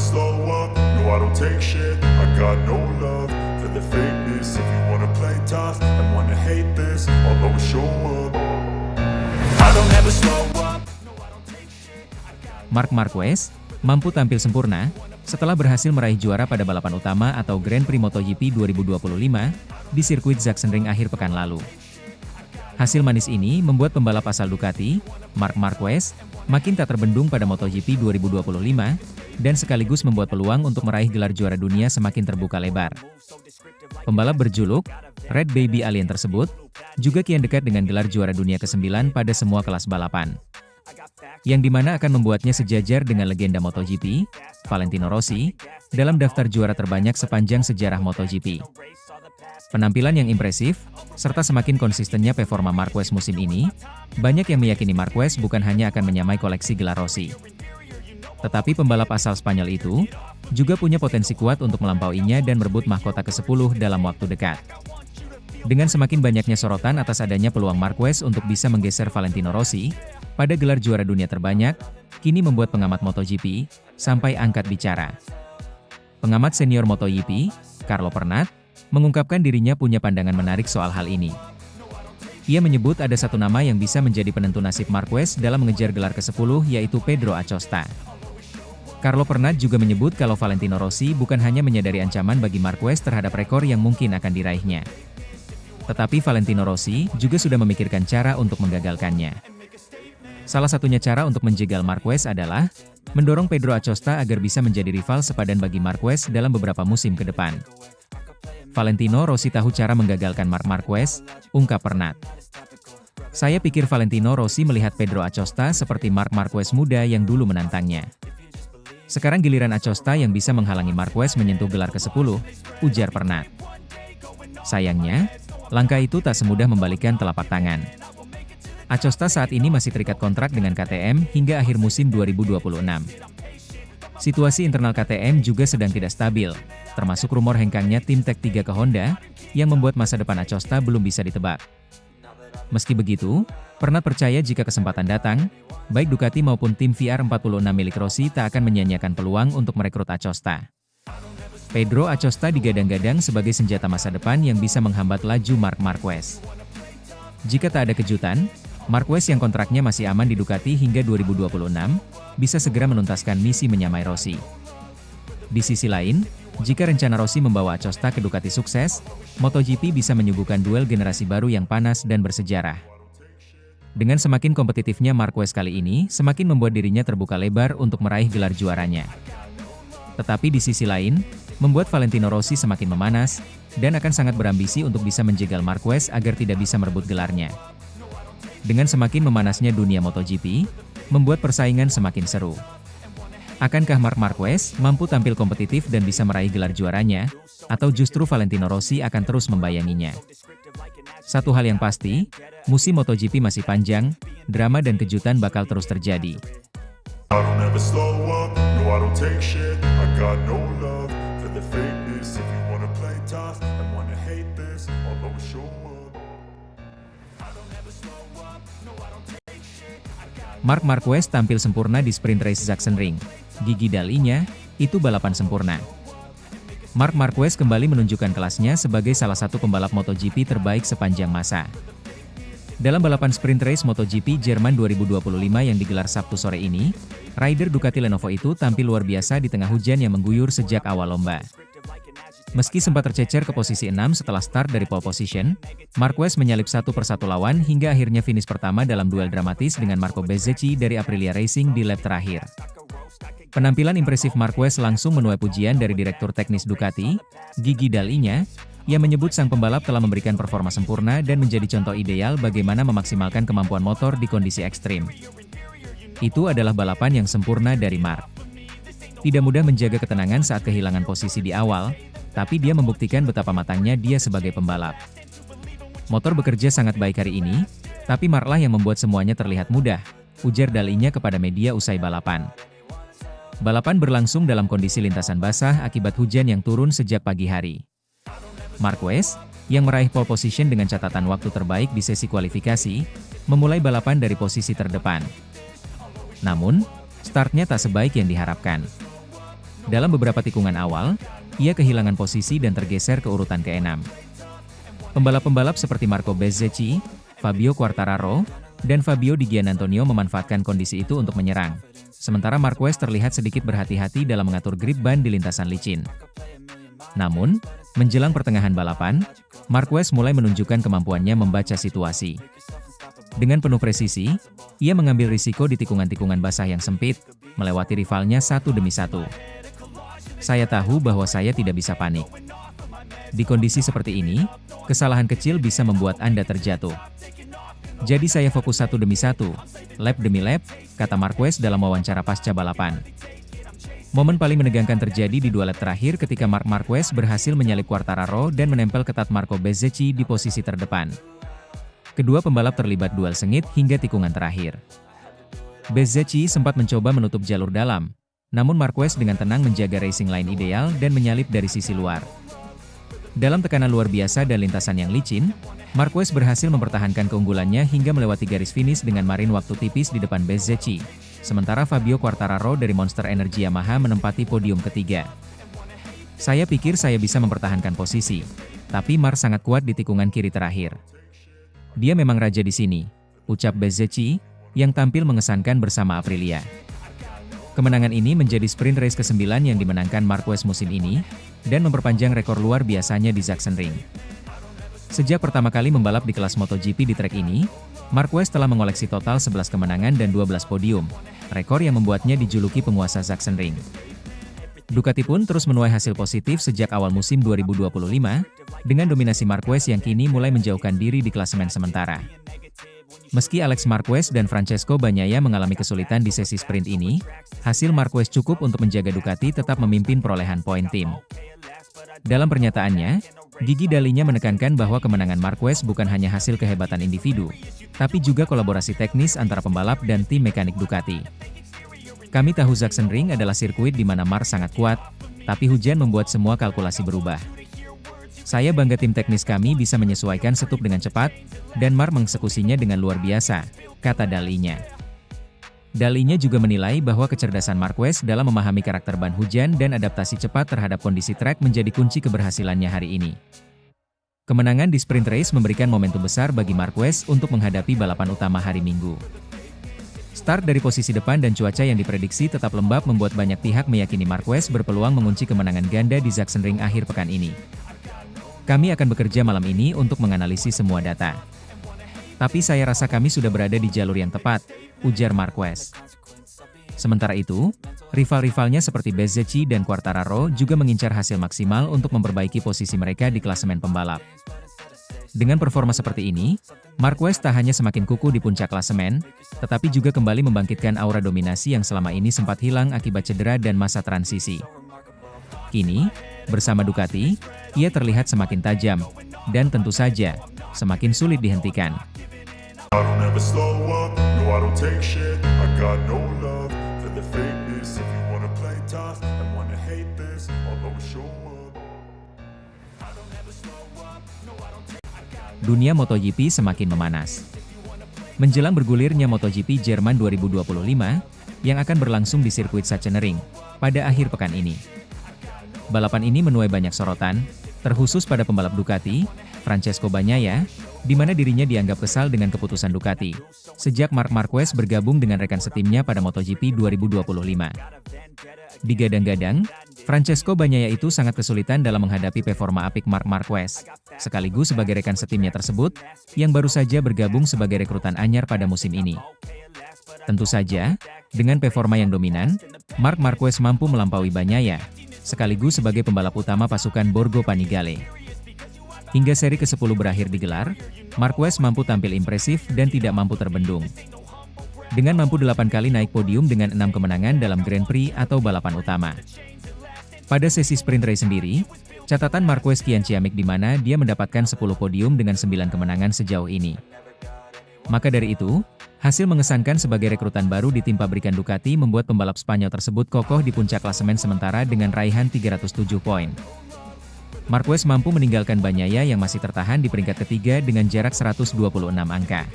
slow up, no I don't take shit. I got no love for the fakeness. If you wanna play tough and wanna hate this, I'll always show up. I don't ever slow up. Marc Marquez mampu tampil sempurna setelah berhasil meraih juara pada balapan utama atau Grand Prix MotoGP 2025 di sirkuit Sachsenring akhir pekan lalu. Hasil manis ini membuat pembalap asal Ducati, Marc Marquez, makin tak terbendung pada MotoGP 2025 dan sekaligus membuat peluang untuk meraih gelar juara dunia semakin terbuka lebar. Pembalap berjuluk Red Baby Alien tersebut juga kian dekat dengan gelar juara dunia ke-9 pada semua kelas balapan, yang dimana akan membuatnya sejajar dengan legenda MotoGP, Valentino Rossi, dalam daftar juara terbanyak sepanjang sejarah MotoGP. Penampilan yang impresif, serta semakin konsistennya performa Marquez musim ini, banyak yang meyakini Marquez bukan hanya akan menyamai koleksi gelar Rossi. Tetapi pembalap asal Spanyol itu, juga punya potensi kuat untuk melampauinya dan merebut mahkota ke-10 dalam waktu dekat. Dengan semakin banyaknya sorotan atas adanya peluang Marquez untuk bisa menggeser Valentino Rossi pada gelar juara dunia terbanyak, kini membuat pengamat MotoGP sampai angkat bicara. Pengamat senior MotoGP, Carlo Pernat, mengungkapkan dirinya punya pandangan menarik soal hal ini. Ia menyebut ada satu nama yang bisa menjadi penentu nasib Marquez dalam mengejar gelar ke-10, yaitu Pedro Acosta. Carlo Pernat juga menyebut kalau Valentino Rossi bukan hanya menyadari ancaman bagi Marquez terhadap rekor yang mungkin akan diraihnya. Tetapi Valentino Rossi juga sudah memikirkan cara untuk menggagalkannya. Salah satunya cara untuk menjegal Marquez adalah mendorong Pedro Acosta agar bisa menjadi rival sepadan bagi Marquez dalam beberapa musim ke depan. Valentino Rossi tahu cara menggagalkan Marc Marquez, ungkap Pernat. Saya pikir Valentino Rossi melihat Pedro Acosta seperti Marc Marquez muda yang dulu menantangnya. Sekarang giliran Acosta yang bisa menghalangi Marquez menyentuh gelar ke-10, ujar Pernat. Sayangnya, langkah itu tak semudah membalikkan telapak tangan. Acosta saat ini masih terikat kontrak dengan KTM hingga akhir musim 2026. Situasi internal KTM juga sedang tidak stabil, termasuk rumor hengkangnya tim Tech3 ke Honda, yang membuat masa depan Acosta belum bisa ditebak. Meski begitu, Pernat percaya jika kesempatan datang, baik Ducati maupun tim VR46 milik Rossi tak akan menyia-nyiakan peluang untuk merekrut Acosta. Pedro Acosta digadang-gadang sebagai senjata masa depan yang bisa menghambat laju Marc Marquez. Jika tak ada kejutan, Marquez yang kontraknya masih aman di Ducati hingga 2026, bisa segera menuntaskan misi menyamai Rossi. Di sisi lain, jika rencana Rossi membawa Acosta ke Ducati sukses, MotoGP bisa menyuguhkan duel generasi baru yang panas dan bersejarah. Dengan semakin kompetitifnya Marquez kali ini, semakin membuat dirinya terbuka lebar untuk meraih gelar juaranya. Tetapi di sisi lain, membuat Valentino Rossi semakin memanas, dan akan sangat berambisi untuk bisa menjegal Marquez agar tidak bisa merebut gelarnya. Dengan semakin memanasnya dunia MotoGP, membuat persaingan semakin seru. Akankah Marc Marquez mampu tampil kompetitif dan bisa meraih gelar juaranya, atau justru Valentino Rossi akan terus membayanginya? Satu hal yang pasti, musim MotoGP masih panjang, drama dan kejutan bakal terus terjadi. I don't ever slow up, no I don't take shit. I got no love for the fakeness. If you wanna play tough and wanna hate this, I'll always show up. Marc Marquez tampil sempurna di sprint race Sachsenring. Gigi dalinya, itu balapan sempurna. Marc Marquez kembali menunjukkan kelasnya sebagai salah satu pembalap MotoGP terbaik sepanjang masa. Dalam balapan sprint race MotoGP Jerman 2025 yang digelar Sabtu sore ini, rider Ducati Lenovo itu tampil luar biasa di tengah hujan yang mengguyur sejak awal lomba. Meski sempat tercecer ke posisi 6 setelah start dari pole position, Marquez menyalip satu persatu lawan hingga akhirnya finish pertama dalam duel dramatis dengan Marco Bezzecchi dari Aprilia Racing di lap terakhir. Penampilan impresif Marquez langsung menuai pujian dari Direktur Teknis Ducati, Gigi Dall'Igna, yang menyebut sang pembalap telah memberikan performa sempurna dan menjadi contoh ideal bagaimana memaksimalkan kemampuan motor di kondisi ekstrim. Itu adalah balapan yang sempurna dari Marc. Tidak mudah menjaga ketenangan saat kehilangan posisi di awal, tapi dia membuktikan betapa matangnya dia sebagai pembalap. Motor bekerja sangat baik hari ini, tapi Marc lah yang membuat semuanya terlihat mudah, ujar Dall'Igna kepada media usai balapan. Balapan berlangsung dalam kondisi lintasan basah akibat hujan yang turun sejak pagi hari. Marquez, yang meraih pole position dengan catatan waktu terbaik di sesi kualifikasi, memulai balapan dari posisi terdepan. Namun, startnya tak sebaik yang diharapkan. Dalam beberapa tikungan awal, ia kehilangan posisi dan tergeser ke urutan ke-6. Pembalap-pembalap seperti Marco Bezzecchi, Fabio Quartararo, dan Fabio Di Giannantonio memanfaatkan kondisi itu untuk menyerang. Sementara Marquez terlihat sedikit berhati-hati dalam mengatur grip ban di lintasan licin. Namun, menjelang pertengahan balapan, Marquez mulai menunjukkan kemampuannya membaca situasi. Dengan penuh presisi, ia mengambil risiko di tikungan-tikungan basah yang sempit, melewati rivalnya satu demi satu. Saya tahu bahwa saya tidak bisa panik. Di kondisi seperti ini, kesalahan kecil bisa membuat Anda terjatuh. Jadi saya fokus satu demi satu, lap demi lap, kata Marquez dalam wawancara pasca balapan. Momen paling menegangkan terjadi di 2 lap terakhir ketika Marc Marquez berhasil menyalip Quartararo dan menempel ketat Marco Bezzecchi di posisi terdepan. Kedua pembalap terlibat duel sengit hingga tikungan terakhir. Bezzecchi sempat mencoba menutup jalur dalam, namun Marquez dengan tenang menjaga racing line ideal dan menyalip dari sisi luar. Dalam tekanan luar biasa dan lintasan yang licin, Marquez berhasil mempertahankan keunggulannya hingga melewati garis finish dengan marin waktu tipis di depan Bezzecchi. Sementara Fabio Quartararo dari Monster Energy Yamaha menempati podium ketiga. Saya pikir saya bisa mempertahankan posisi, tapi Marc sangat kuat di tikungan kiri terakhir. Dia memang raja di sini, ucap Bezzecchi, yang tampil mengesankan bersama Aprilia. Kemenangan ini menjadi sprint race ke-9 yang dimenangkan Marquez musim ini, dan memperpanjang rekor luar biasanya di Sachsenring. Sejak pertama kali membalap di kelas MotoGP di trek ini, Marquez telah mengoleksi total 11 kemenangan dan 12 podium, rekor yang membuatnya dijuluki penguasa Sachsenring. Ducati pun terus menuai hasil positif sejak awal musim 2025, dengan dominasi Marquez yang kini mulai menjauhkan diri di klasemen sementara. Meski Alex Marquez dan Francesco Bagnaia mengalami kesulitan di sesi sprint ini, hasil Marquez cukup untuk menjaga Ducati tetap memimpin perolehan poin tim. Dalam pernyataannya, Gigi Dalinya menekankan bahwa kemenangan Marquez bukan hanya hasil kehebatan individu, tapi juga kolaborasi teknis antara pembalap dan tim mekanik Ducati. Kami tahu Sachsenring adalah sirkuit di mana Marc sangat kuat, tapi hujan membuat semua kalkulasi berubah. Saya bangga tim teknis kami bisa menyesuaikan setup dengan cepat, dan Marc mengeksekusinya dengan luar biasa, kata Dalinya. Dalinya juga menilai bahwa kecerdasan Marquez dalam memahami karakter ban hujan dan adaptasi cepat terhadap kondisi trek menjadi kunci keberhasilannya hari ini. Kemenangan di sprint race memberikan momentum besar bagi Marquez untuk menghadapi balapan utama hari Minggu. Start dari posisi depan dan cuaca yang diprediksi tetap lembab membuat banyak pihak meyakini Marquez berpeluang mengunci kemenangan ganda di Sachsenring akhir pekan ini. Kami akan bekerja malam ini untuk menganalisis semua data. Tapi saya rasa kami sudah berada di jalur yang tepat, ujar Marquez. Sementara itu, rival-rivalnya seperti Bezzecchi dan Quartararo juga mengincar hasil maksimal untuk memperbaiki posisi mereka di klasemen pembalap. Dengan performa seperti ini, Marquez tak hanya semakin kukuh di puncak klasemen, tetapi juga kembali membangkitkan aura dominasi yang selama ini sempat hilang akibat cedera dan masa transisi. Kini, bersama Ducati, ia terlihat semakin tajam, dan tentu saja, semakin sulit dihentikan. I don't ever slow up, no I don't take shit. I got no love for the fakeness. If you wanna play tough and wanna hate this, I'll always show up. I don't ever slow up, no I don't take. Dunia MotoGP semakin memanas. Menjelang bergulirnya MotoGP Jerman 2025, yang akan berlangsung di sirkuit Sachsenring, pada akhir pekan ini. Balapan ini menuai banyak sorotan, terkhusus pada pembalap Ducati, Francesco Bagnaia, di mana dirinya dianggap kesal dengan keputusan Ducati, sejak Marc Marquez bergabung dengan rekan setimnya pada MotoGP 2025. Digadang-gadang, Francesco Bagnaia itu sangat kesulitan dalam menghadapi performa apik Marc Marquez, sekaligus sebagai rekan setimnya tersebut, yang baru saja bergabung sebagai rekrutan anyar pada musim ini. Tentu saja, dengan performa yang dominan, Marc Marquez mampu melampaui Bagnaia, sekaligus sebagai pembalap utama pasukan Borgo Panigale. Hingga seri ke-10 berakhir digelar, Marquez mampu tampil impresif dan tidak mampu terbendung. Dengan mampu 8 kali naik podium dengan 6 kemenangan dalam Grand Prix atau balapan utama. Pada sesi sprint race sendiri, catatan Marquez kian ciamik di mana dia mendapatkan 10 podium dengan 9 kemenangan sejauh ini. Maka dari itu, hasil mengesankan sebagai rekrutan baru di tim pabrikan Ducati membuat pembalap Spanyol tersebut kokoh di puncak klasemen sementara dengan raihan 307 poin. Marquez mampu meninggalkan Bagnaia yang masih tertahan di peringkat ketiga dengan jarak 126 angka.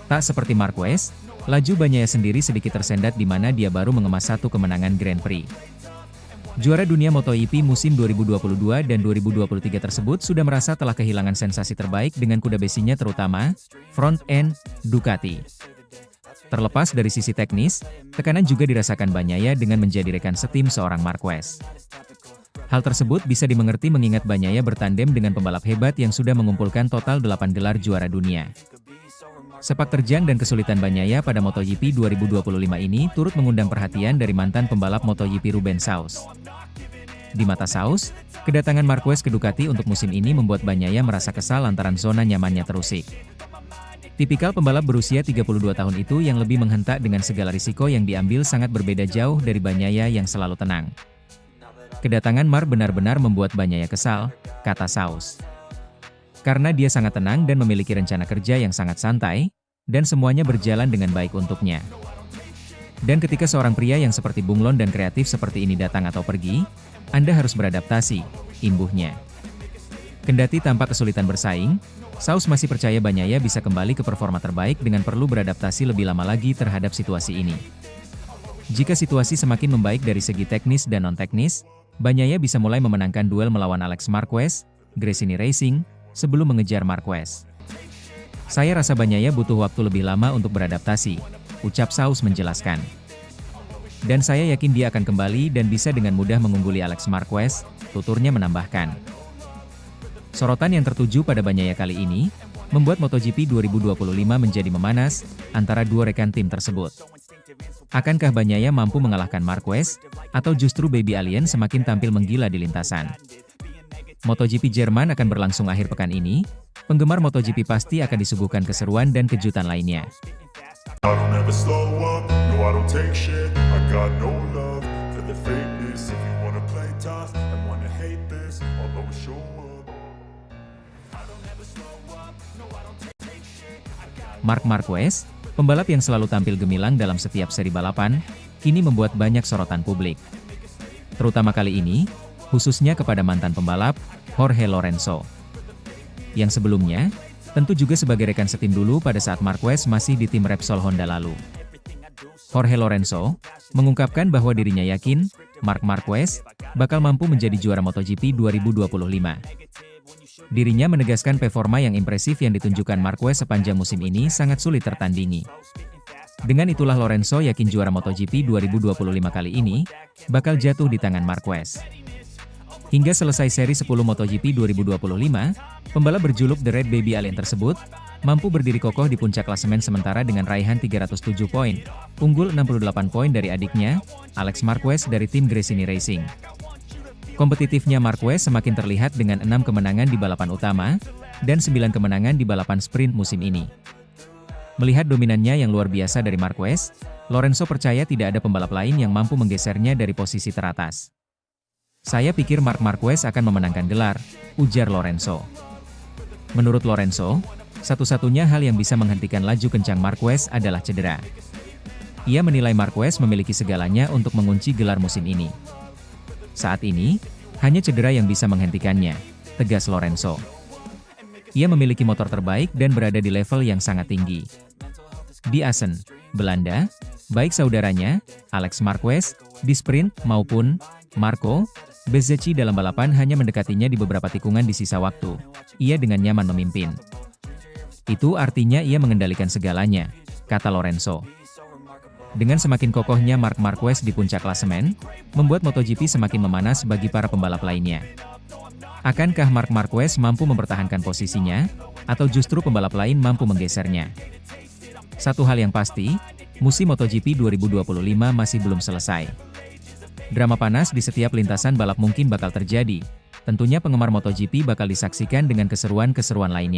Tak seperti Marquez, laju Bagnaia sendiri sedikit tersendat di mana dia baru mengemas 1 kemenangan Grand Prix. Juara dunia MotoGP musim 2022 dan 2023 tersebut sudah merasa telah kehilangan sensasi terbaik dengan kuda besinya terutama, front end, Ducati. Terlepas dari sisi teknis, tekanan juga dirasakan Bagnaia dengan menjadi rekan setim seorang Marquez. Hal tersebut bisa dimengerti mengingat Bagnaia bertandem dengan pembalap hebat yang sudah mengumpulkan total 8 gelar juara dunia. Sepak terjang dan kesulitan Bagnaia pada MotoGP 2025 ini turut mengundang perhatian dari mantan pembalap MotoGP Rubens Sauz. Di mata Sauz, kedatangan Marquez ke Ducati untuk musim ini membuat Bagnaia merasa kesal lantaran zona nyamannya terusik. Tipikal pembalap berusia 32 tahun itu yang lebih menghentak dengan segala risiko yang diambil sangat berbeda jauh dari Bagnaia yang selalu tenang. Kedatangan Marc benar-benar membuat Bagnaia kesal, kata Sauz. Karena dia sangat tenang dan memiliki rencana kerja yang sangat santai, dan semuanya berjalan dengan baik untuknya. Dan ketika seorang pria yang seperti bunglon dan kreatif seperti ini datang atau pergi, Anda harus beradaptasi, imbuhnya. Kendati tampak kesulitan bersaing, Sauz masih percaya Bagnaia bisa kembali ke performa terbaik dengan perlu beradaptasi lebih lama lagi terhadap situasi ini. Jika situasi semakin membaik dari segi teknis dan non-teknis, Bagnaia bisa mulai memenangkan duel melawan Alex Marquez, Gresini Racing, sebelum mengejar Marquez. Saya rasa Bagnaia butuh waktu lebih lama untuk beradaptasi, ucap Sauz menjelaskan. Dan saya yakin dia akan kembali dan bisa dengan mudah mengungguli Alex Marquez, tuturnya menambahkan. Sorotan yang tertuju pada Bagnaia kali ini, membuat MotoGP 2025 menjadi memanas, antara dua rekan tim tersebut. Akankah Bagnaia mampu mengalahkan Marquez, atau justru Baby Alien semakin tampil menggila di lintasan? MotoGP Jerman akan berlangsung akhir pekan ini, penggemar MotoGP pasti akan disuguhkan keseruan dan kejutan lainnya. I don't ever slow up, no I don't take shit. I got no love for the fakeness. If you wanna play tough and wanna hate this, I'll always show up. Marc Marquez, pembalap yang selalu tampil gemilang dalam setiap seri balapan, kini membuat banyak sorotan publik. Terutama kali ini, khususnya kepada mantan pembalap, Jorge Lorenzo. Yang sebelumnya, tentu juga sebagai rekan setim dulu pada saat Marquez masih di tim Repsol Honda lalu. Jorge Lorenzo mengungkapkan bahwa dirinya yakin, Marc Marquez bakal mampu menjadi juara MotoGP 2025. Dirinya menegaskan performa yang impresif yang ditunjukkan Marquez sepanjang musim ini sangat sulit tertandingi. Dengan itulah Lorenzo yakin juara MotoGP 2025 kali ini bakal jatuh di tangan Marquez. Hingga selesai seri 10 MotoGP 2025, pembalap berjuluk The Red Baby Alien tersebut mampu berdiri kokoh di puncak klasemen sementara dengan raihan 307 poin, unggul 68 poin dari adiknya, Alex Marquez dari tim Gresini Racing. Kompetitifnya Marquez semakin terlihat dengan 6 kemenangan di balapan utama, dan 9 kemenangan di balapan sprint musim ini. Melihat dominannya yang luar biasa dari Marquez, Lorenzo percaya tidak ada pembalap lain yang mampu menggesernya dari posisi teratas. Saya pikir Marc Marquez akan memenangkan gelar, ujar Lorenzo. Menurut Lorenzo, satu-satunya hal yang bisa menghentikan laju kencang Marquez adalah cedera. Ia menilai Marquez memiliki segalanya untuk mengunci gelar musim ini. Saat ini, hanya cedera yang bisa menghentikannya, tegas Lorenzo. Ia memiliki motor terbaik dan berada di level yang sangat tinggi. Di Assen, Belanda, baik saudaranya, Alex Marquez, di sprint maupun Marco Bezzecchi dalam balapan hanya mendekatinya di beberapa tikungan di sisa waktu. Ia dengan nyaman memimpin. Itu artinya ia mengendalikan segalanya, kata Lorenzo. Dengan semakin kokohnya Marc Marquez di puncak klasemen, membuat MotoGP semakin memanas bagi para pembalap lainnya. Akankah Marc Marquez mampu mempertahankan posisinya, atau justru pembalap lain mampu menggesernya? Satu hal yang pasti, musim MotoGP 2025 masih belum selesai. Drama panas di setiap lintasan balap mungkin bakal terjadi. Tentunya penggemar MotoGP bakal disaksikan dengan keseruan-keseruan lainnya.